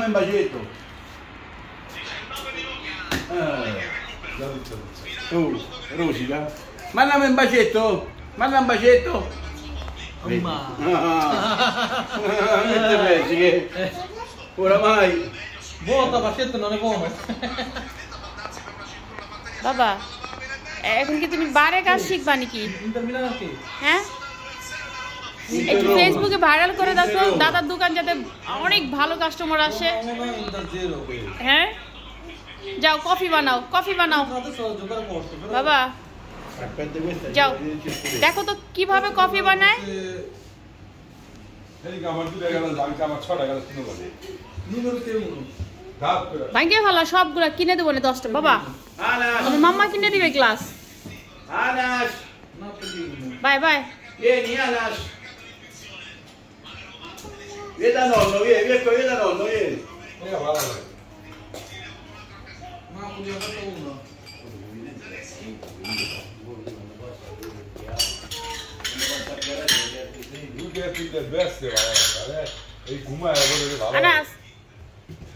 Mandami un bacetto. Rosica. Mandami un bacetto. Manda un bacetto. Ma. Che te pensi che oramai Vota bacetto non è buono. বাবা এখন কি তুমি বারে কাজ শিখবা নাকি Interminare che? হ্যাঁ একটু ফেসবুকে ভাইরাল করে দাও তো দাদার দোকান যাতে অনেক ভালো কাস্টমার আসে হ্যাঁ যাও কফি বানাও বাবা aspetta questa. যাও দেখো তো কিভাবে কফি বানায় ভাঙ্গে ভালো সবগুলা কিনে দেবো না 10টা বাবা Anas, আমার মাম্মা কিনে দিবে glass Anas, bye bye vieni Anas. Vieni da nonno, vieni da nonno, vieni. Ma voglio fare uno. Anas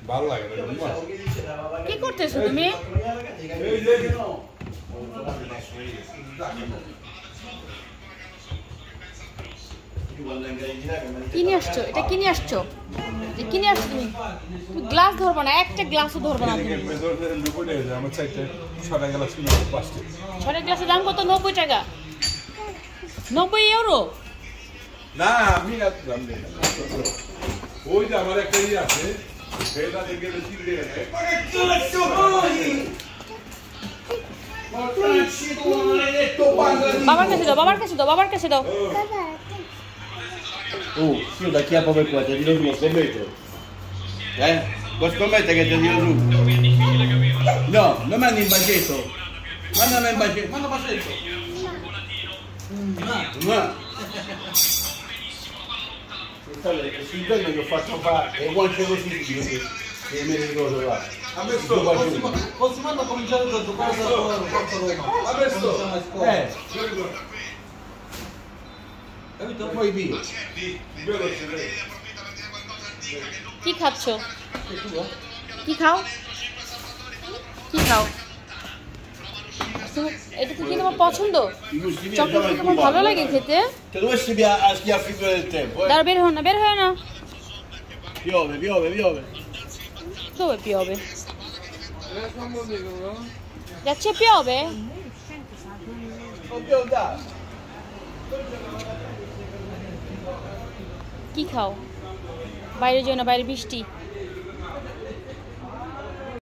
ভালো লাগে কি করতেছো তুমি কিনে আসছো এটা কিনে আসছো কিনে আসছো তুমি গ্লাস ধরবো না একটা গ্লাসও ধরবো না তুমি আমার চাইতে 6 গ্লাস কিনে 5টি ছটা গ্লাসের দাম কত 90 টাকা 90 ইউরো না আমি দাম দেই না ওই যে আমার একটা ই আছে সেটা দেখে তো চিড়ে গেছে বাবার কাছে দাও Oh, io da chi a poco qua, ti tiro su, scommetto. Vuoi scommettere che ti tiro su? No, non mandi il bacetto. Mandami il bacetto. Manda bacetto. Ma. Sul giorno che ho fatto fare le guance così, che mi ricordo là. Ha messo Così manda a cominciare da giocare da Forza Roma. Ha messo Capito? Poi via. কি খাচ্ছো কি খাও কি খাও এটা কি তোমার পছন্দ চকলেট কি তোমার ভালো লাগে খেতে Che dovessi a schiaffi del tempo, দাঁড়া বের হও না Piove. dove piove যাচ্ছে piove Non piove da. কি খাও বাইরে যাও না বাইরে বৃষ্টি